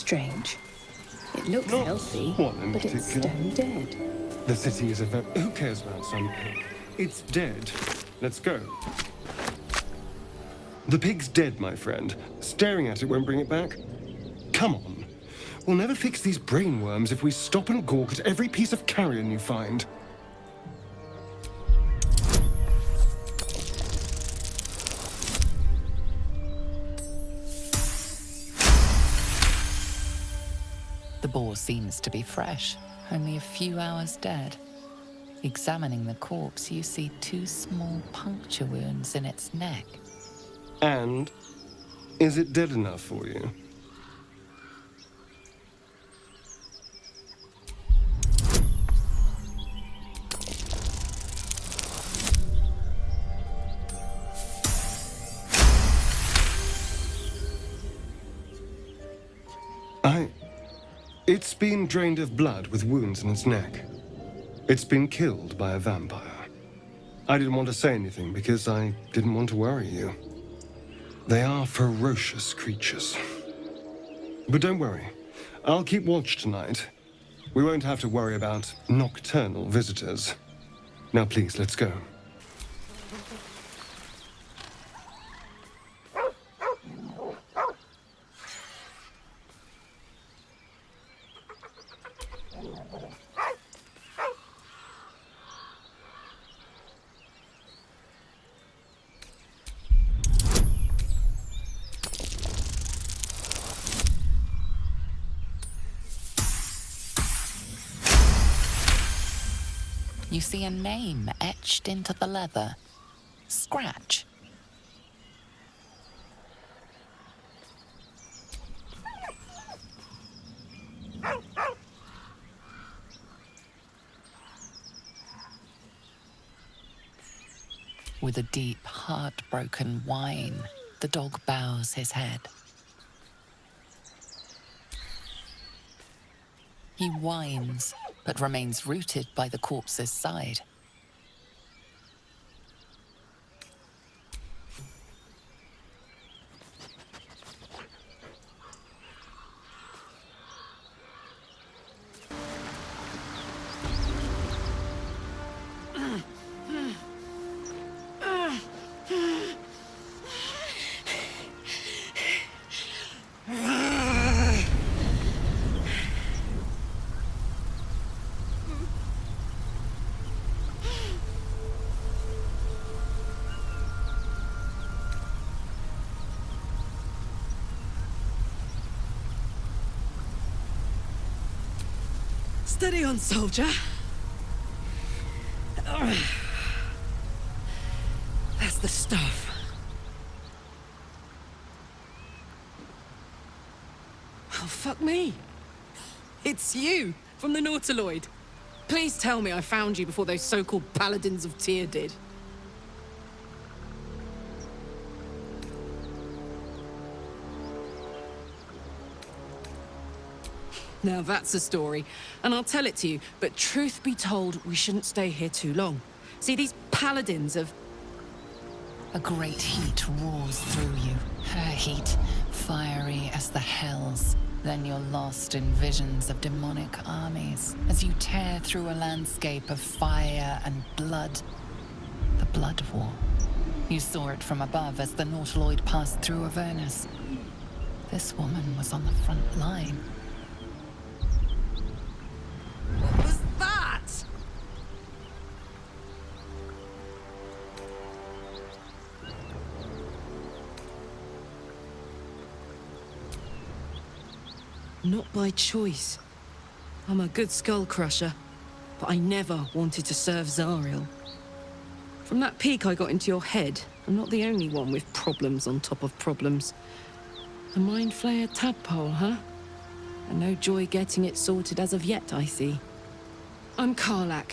strange. It looks Not healthy, one in but it's particular. stone dead. The city is a very... Who cares about some pig? It's dead. Let's go. The pig's dead, my friend. Staring at it won't bring it back. Come on. We'll never fix these brainworms if we stop and gawk at every piece of carrion you find. The boar seems to be fresh, only a few hours dead. Examining the corpse, you see 2 small puncture wounds in its neck. And is it dead enough for you? It's been drained of blood with wounds in its neck. It's been killed by a vampire. I didn't want to say anything because I didn't want to worry you. They are ferocious creatures. But don't worry. I'll keep watch tonight. We won't have to worry about nocturnal visitors. Now please, let's go. You see a name etched into the leather. Scratch. With a deep, heartbroken whine, the dog bows his head. He whines, but remains rooted by the corpse's side. Steady on, soldier. That's the stuff. Oh, fuck me. It's you, from the Nautiloid. Please tell me I found you before those so-called Paladins of Tyr did. Now that's a story, and I'll tell it to you, but truth be told, we shouldn't stay here too long. See, these paladins of... A great heat roars through you, her heat, fiery as the hells. Then you're lost in visions of demonic armies as you tear through a landscape of fire and blood. The Blood War. You saw it from above as the Nautiloid passed through Avernus. This woman was on the front line. What was that? Not by choice. I'm a good skull crusher, but I never wanted to serve Zariel. From that peek I got into your head, I'm not the only one with problems on top of problems. A mind flayer tadpole, huh? And no joy getting it sorted as of yet, I see. I'm Karlach.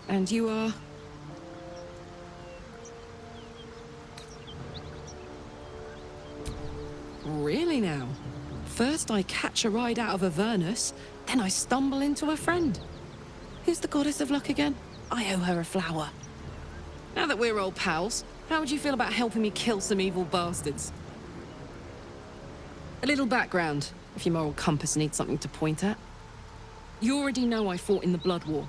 And you are? Really now? First I catch a ride out of Avernus, then I stumble into a friend. Who's the goddess of luck again? I owe her a flower. Now that we're old pals, how would you feel about helping me kill some evil bastards? A little background. if your moral compass needs something to point at. You already know I fought in the Blood War.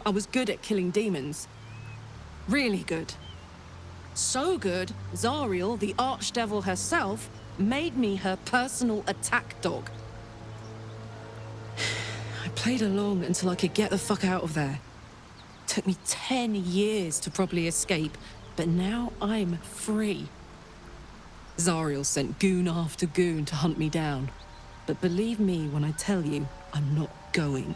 I was good at killing demons. Really good. So good, Zariel, the Archdevil herself, made me her personal attack dog. I played along until I could get the fuck out of there. Took me 10 years to properly escape, but now I'm free. Zariel sent goon after goon to hunt me down. But believe me when I tell you, I'm not going.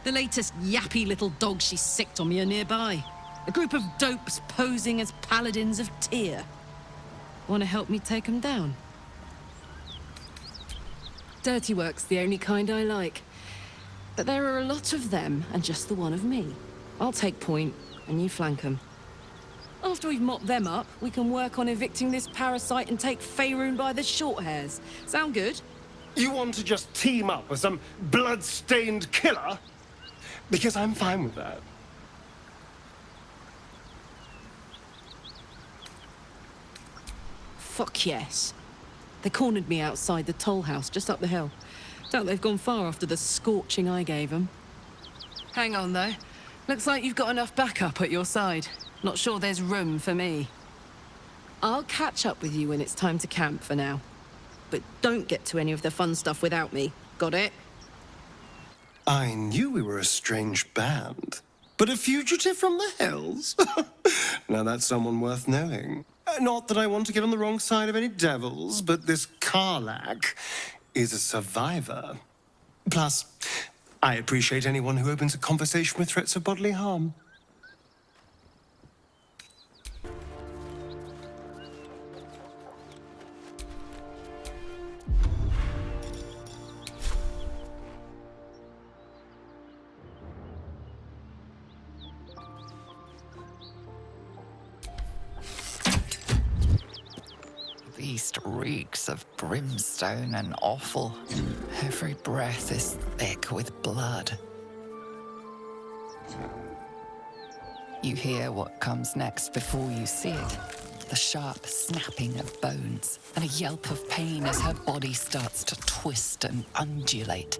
The latest yappy little dogs she sicked on me are nearby. A group of dopes posing as paladins of Tyr. Want to help me take them down? Dirty work's the only kind I like. But there are a lot of them, and just the one of me. I'll take point, and you flank them. After we've mopped them up, we can work on evicting this parasite and take Faerun by the short hairs. Sound good? You want to just team up with some blood-stained killer? Because I'm fine with that. Fuck yes. They cornered me outside the toll house just up the hill. Doubt they've gone far after the scorching I gave them. Hang on, though. Looks like you've got enough backup at your side. Not sure there's room for me. I'll catch up with you when it's time to camp for now. But don't get to any of the fun stuff without me. Got it? I knew we were a strange band. But a fugitive from the hills? Now that's someone worth knowing. Not that I want to get on the wrong side of any devils, but this Karlach is a survivor. Plus, I appreciate anyone who opens a conversation with threats of bodily harm. The east reeks of brimstone and offal. Every breath is thick with blood. You hear what comes next before you see it. The sharp snapping of bones and a yelp of pain as her body starts to twist and undulate.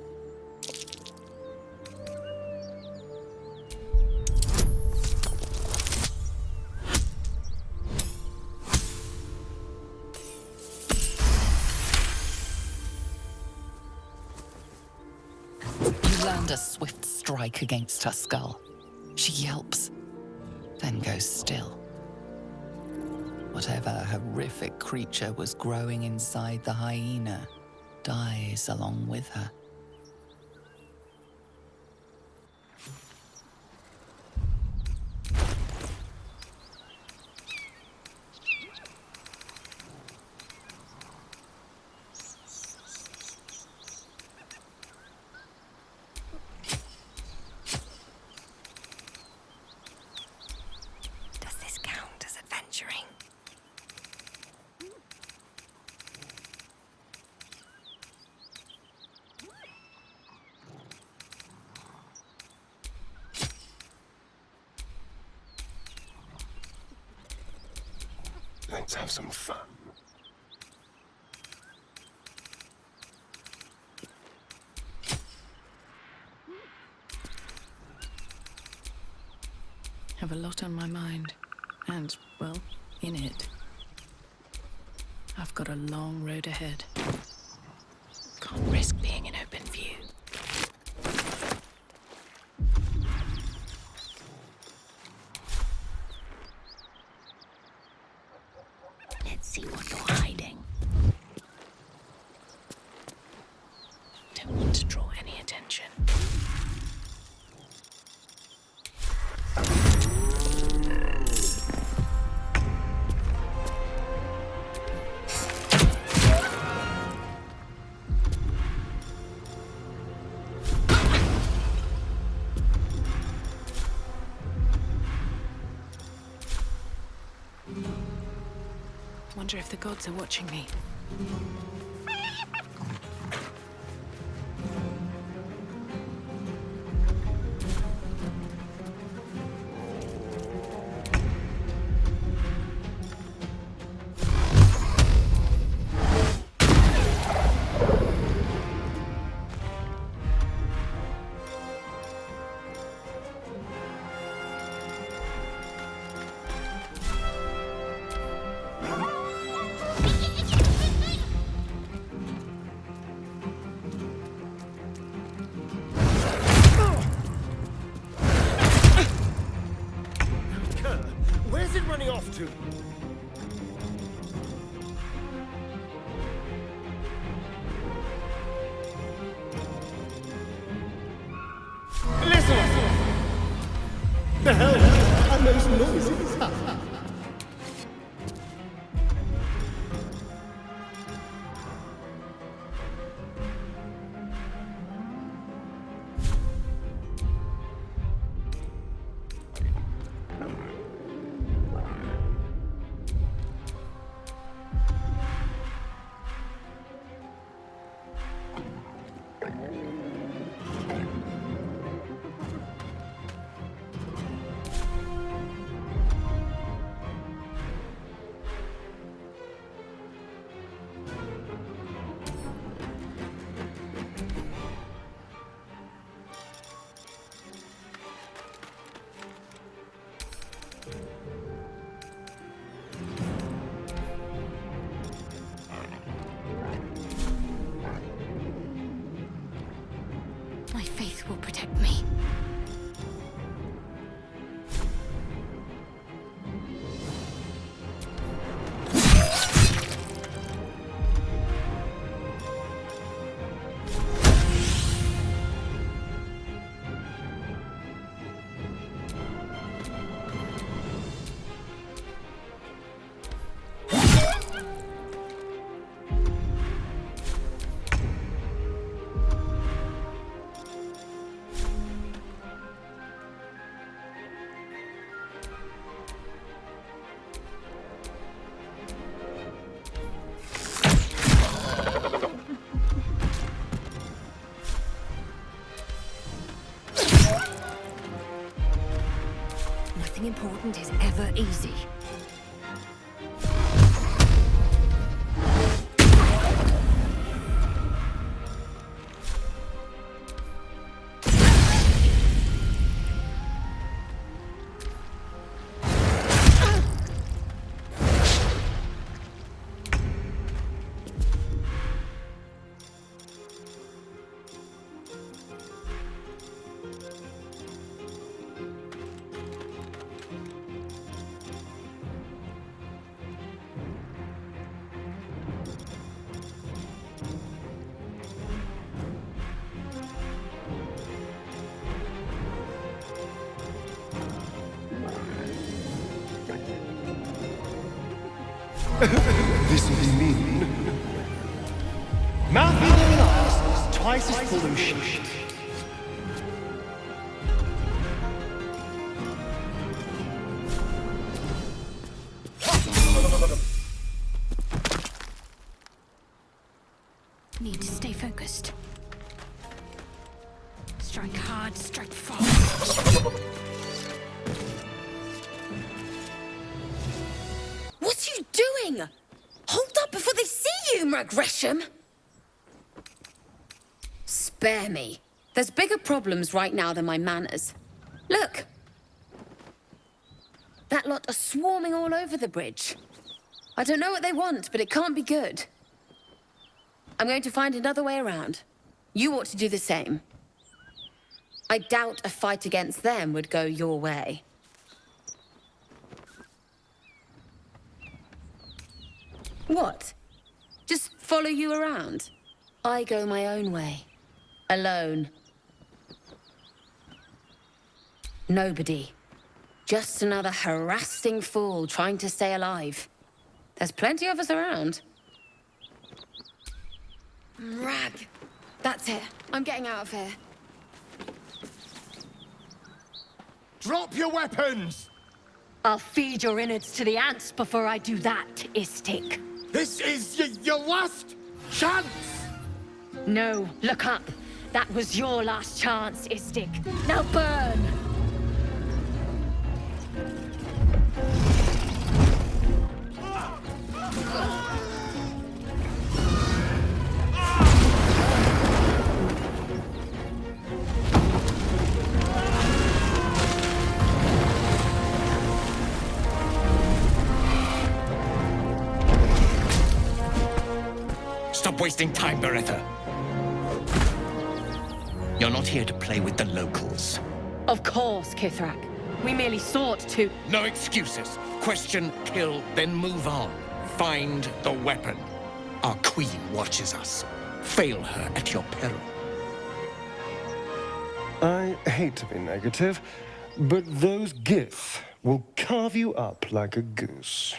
A swift strike against her skull. She yelps, then goes still. Whatever horrific creature was growing inside the hyena dies along with her. Let's have some fun. Have a lot on my mind. And, well, in it. I've got a long road ahead. Can't risk being in open view. Let's see what you're hiding. Don't want to draw any attention. Wonder if the gods are watching me. The hell are those noises? My faith will protect me. Nothing important is ever easy. This will be mean. Mouth eating eyes is twice as full of shit. Need to stay focused. Strike hard, strike fast. What are you doing? Hold up before they see you, Gresham! Spare me. There's bigger problems right now than my manners. Look! That lot are swarming all over the bridge. I don't know what they want, but it can't be good. I'm going to find another way around. You ought to do the same. I doubt a fight against them would go your way. What? Just follow you around? I go my own way. Alone. Nobody. Just another harassing fool trying to stay alive. There's plenty of us around. Rag. That's it. I'm getting out of here. Drop your weapons! I'll feed your innards to the ants before I do that, Istik. This is your last chance! No, look up. That was your last chance, Istik. Now burn! Stop wasting time, Beretta. You're not here to play with the locals. Of course, Kithrak. We merely sought to... No excuses. Question, kill, then move on. Find the weapon. Our queen watches us. Fail her at your peril. I hate to be negative, But those gith will carve you up like a goose.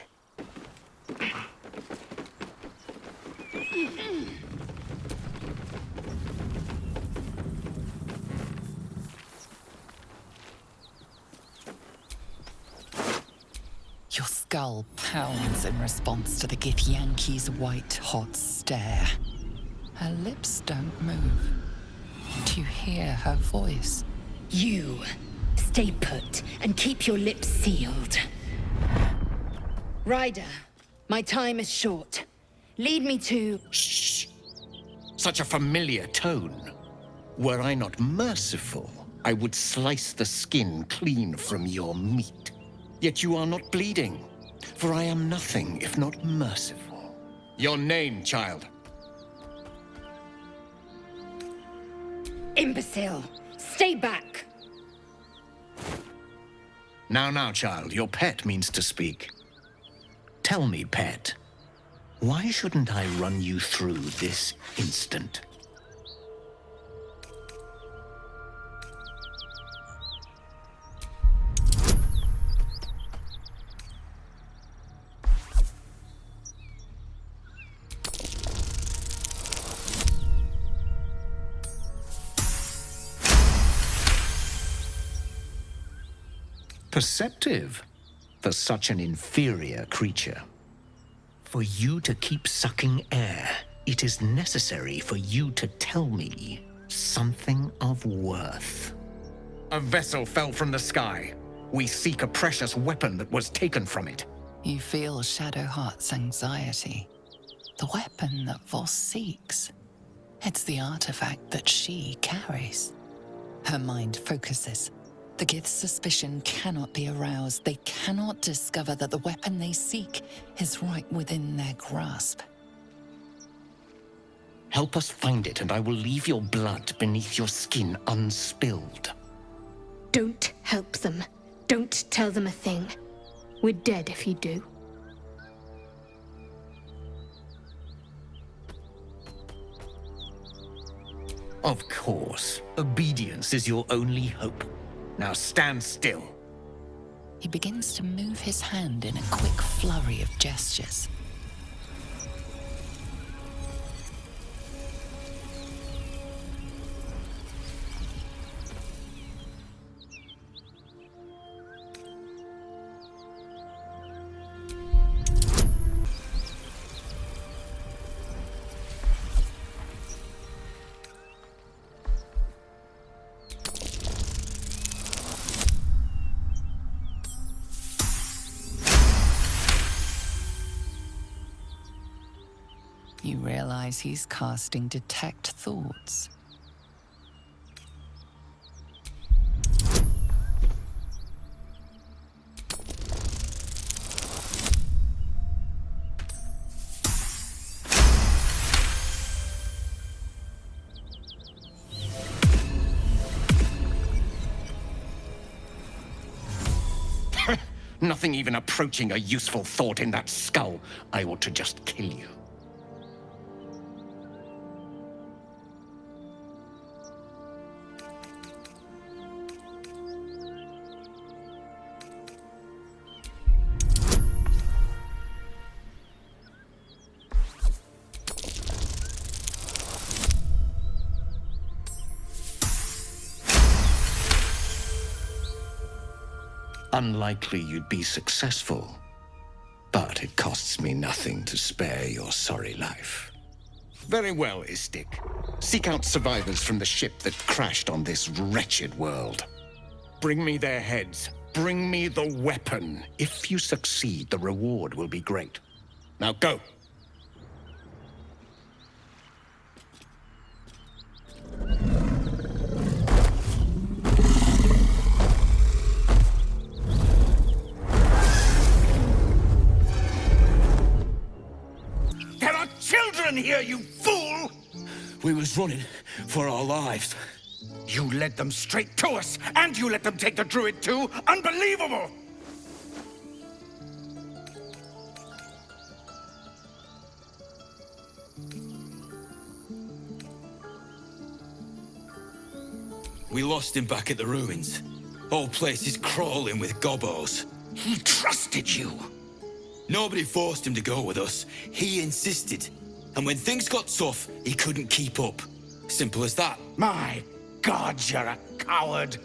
Your skull pounds in response to the Githyanki's white, hot stare. Her lips don't move. Do you hear her voice? You stay put and keep your lips sealed. Ryder, my time is short. Lead me to... Shh! Such a familiar tone. Were I not merciful, I would slice the skin clean from your meat. Yet you are not bleeding, for I am nothing if not merciful. Your name, child? Imbecile! Stay back! Now, child, your pet means to speak. Tell me, pet, why shouldn't I run you through this instant? Perceptive for such an inferior creature. For you to keep sucking air, it is necessary for you to tell me something of worth. A vessel fell from the sky. We seek a precious weapon that was taken from it. You feel Shadowheart's anxiety. The weapon that Voss seeks. It's the artifact that she carries. Her mind focuses. The Gith's suspicion cannot be aroused. They cannot discover that the weapon they seek is right within their grasp. Help us find it, and I will leave your blood beneath your skin unspilled. Don't help them. Don't tell them a thing. We're dead if you do. Of course. Obedience is your only hope. Now stand still. He begins to move his hand in a quick flurry of gestures. You realize he's casting Detect Thoughts. Nothing even approaching a useful thought in that skull. I ought to just kill you. Unlikely you'd be successful, but it costs me nothing to spare your sorry life. Very well, Istik. Seek out survivors from the ship that crashed on this wretched world. Bring me their heads. Bring me the weapon. If you succeed, the reward will be great. Now go. Here, you fool! We was running for our lives. You led them straight to us, and you let them take the druid too? Unbelievable! We lost him back at the ruins. Whole place is crawling with gobos. He trusted you. Nobody forced him to go with us. He insisted. And when things got tough, he couldn't keep up. Simple as that. My God, you're a coward.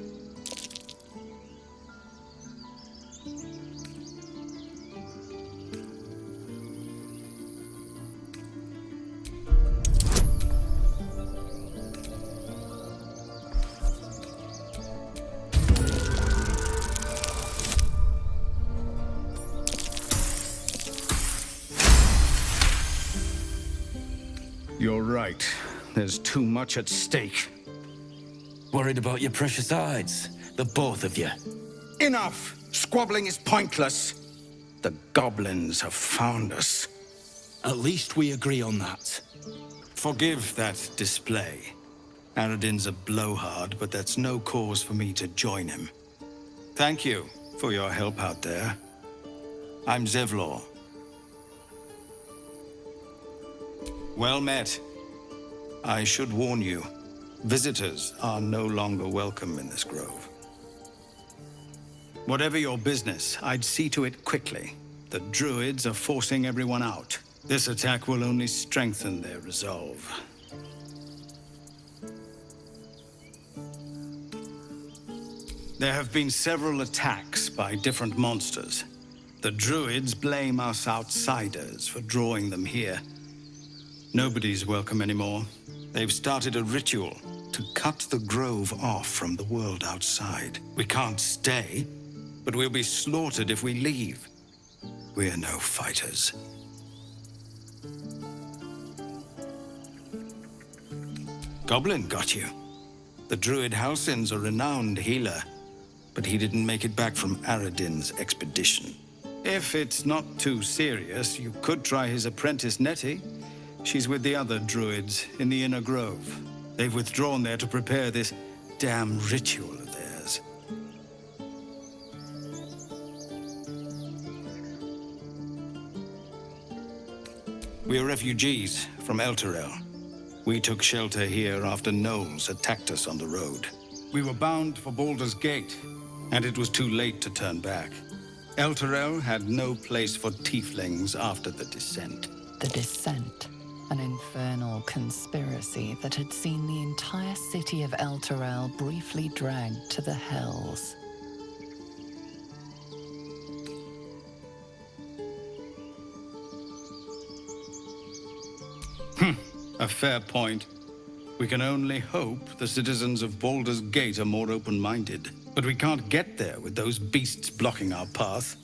You're right. There's too much at stake. Worried about your precious hides, the both of you. Enough! Squabbling is pointless. The goblins have found us. At least we agree on that. Forgive that display. Aradin's a blowhard, but that's no cause for me to join him. Thank you for your help out there. I'm Zevlor. Well met. I should warn you, visitors are no longer welcome in this grove. Whatever your business, I'd see to it quickly. The druids are forcing everyone out. This attack will only strengthen their resolve. There have been several attacks by different monsters. The druids blame us outsiders for drawing them here. Nobody's welcome anymore. They've started a ritual to cut the grove off from the world outside. We can't stay, but we'll be slaughtered if we leave. We're no fighters. Goblin got you. The druid Halsin's a renowned healer, but he didn't make it back from Aradin's expedition. If it's not too serious, you could try his apprentice Nettie. She's with the other druids in the inner grove. They've withdrawn there to prepare this damn ritual of theirs. We're refugees from Elturel. We took shelter here after gnolls attacked us on the road. We were bound for Baldur's Gate, and it was too late to turn back. Elturel had no place for tieflings after the Descent. The Descent. An infernal conspiracy that had seen the entire city of Elturel briefly dragged to the Hells. A fair point. We can only hope the citizens of Baldur's Gate are more open-minded. But we can't get there with those beasts blocking our path.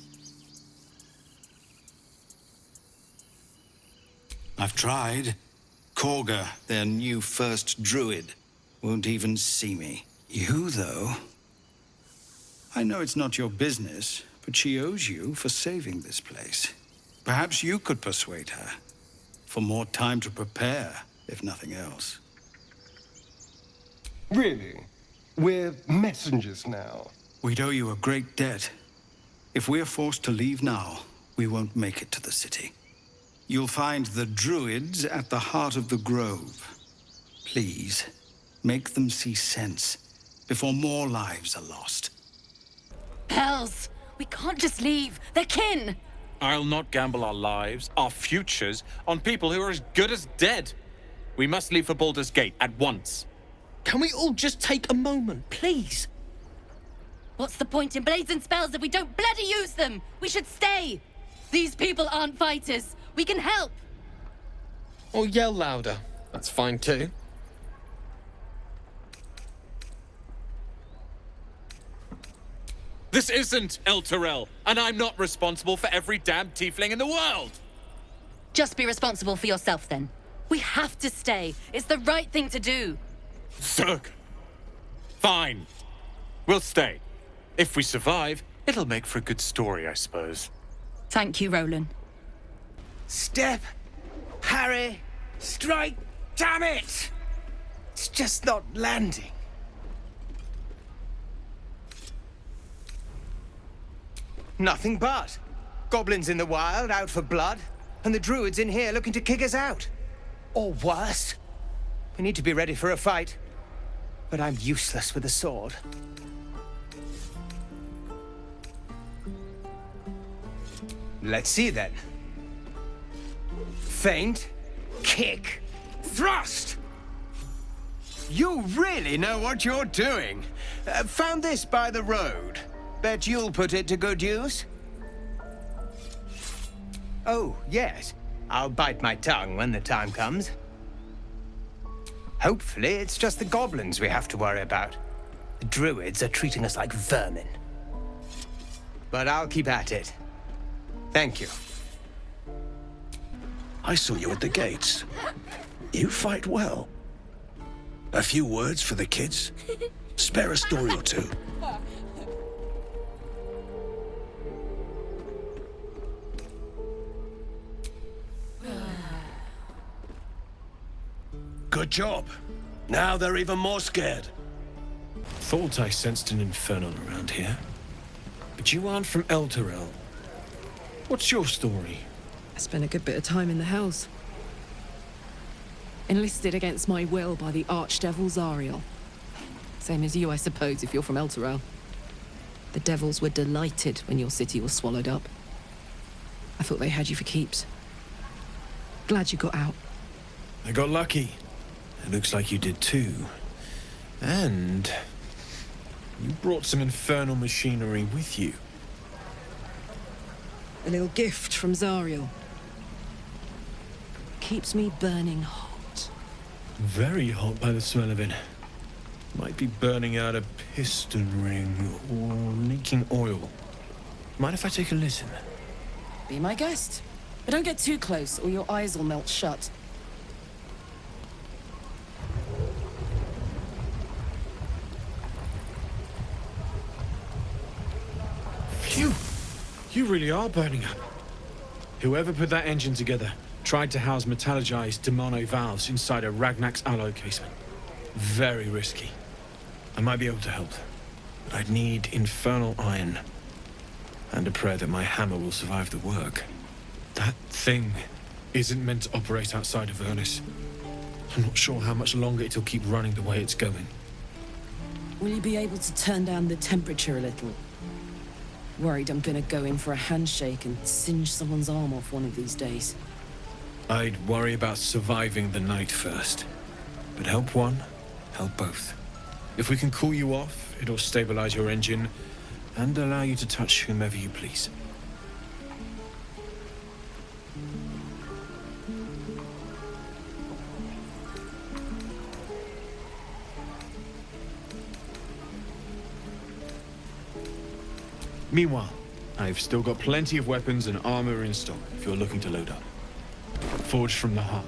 I've tried. Korga, their new first druid, won't even see me. You, though... I know it's not your business, but she owes you for saving this place. Perhaps you could persuade her. For more time to prepare, if nothing else. Really? We're messengers now. We'd owe you a great debt. If we're forced to leave now, we won't make it to the city. You'll find the druids at the heart of the grove. Please, make them see sense before more lives are lost. Hells! We can't just leave. They're kin! I'll not gamble our lives, our futures, on people who are as good as dead. We must leave for Baldur's Gate at once. Can we all just take a moment, please? What's the point in blazing spells if we don't bloody use them? We should stay! These people aren't fighters. We can help! Or yell louder. That's fine too. This isn't Elturel, and I'm not responsible for every damn tiefling in the world! Just be responsible for yourself then. We have to stay. It's the right thing to do. Zerg! Fine. We'll stay. If we survive, it'll make for a good story, I suppose. Thank you, Roland. Step! Harry! Strike! Damn it! It's just not landing. Nothing but. Goblins in the wild, out for blood, and the druids in here looking to kick us out. Or worse. We need to be ready for a fight. But I'm useless with a sword. Let's see then. Feint, kick, thrust! You really know what you're doing. Found this by the road. Bet you'll put it to good use? Oh, yes. I'll bite my tongue when the time comes. Hopefully, it's just the goblins we have to worry about. The druids are treating us like vermin. But I'll keep at it. Thank you. I saw you at the gates. You fight well. A few words for the kids? Spare a story or two. Good job. Now they're even more scared. Thought I sensed an infernal around here. But you aren't from Elturel. What's your story? I spent a good bit of time in the Hells. Enlisted against my will by the Archdevil Zariel. Same as you, I suppose, if you're from Elturel. The devils were delighted when your city was swallowed up. I thought they had you for keeps. Glad you got out. I got lucky. It looks like you did too. And you brought some infernal machinery with you. A little gift from Zariel. Keeps me burning hot. Very hot by the smell of it. Might be burning out a piston ring or leaking oil. Mind if I take a listen? Be my guest. But don't get too close or your eyes will melt shut. Phew! You really are burning up. Whoever put that engine together tried to house metallurgized demono valves inside a Ragnak's alloy casement. Very risky. I might be able to help, but I'd need infernal iron. And a prayer that my hammer will survive the work. That thing isn't meant to operate outside of Vernus. I'm not sure how much longer it'll keep running the way it's going. Will you be able to turn down the temperature a little? Worried I'm gonna go in for a handshake and singe someone's arm off one of these days. I'd worry about surviving the night first. But help one, help both. If we can cool you off, it'll stabilize your engine and allow you to touch whomever you please. Meanwhile, I've still got plenty of weapons and armor in stock if you're looking to load up. Forged from the heart.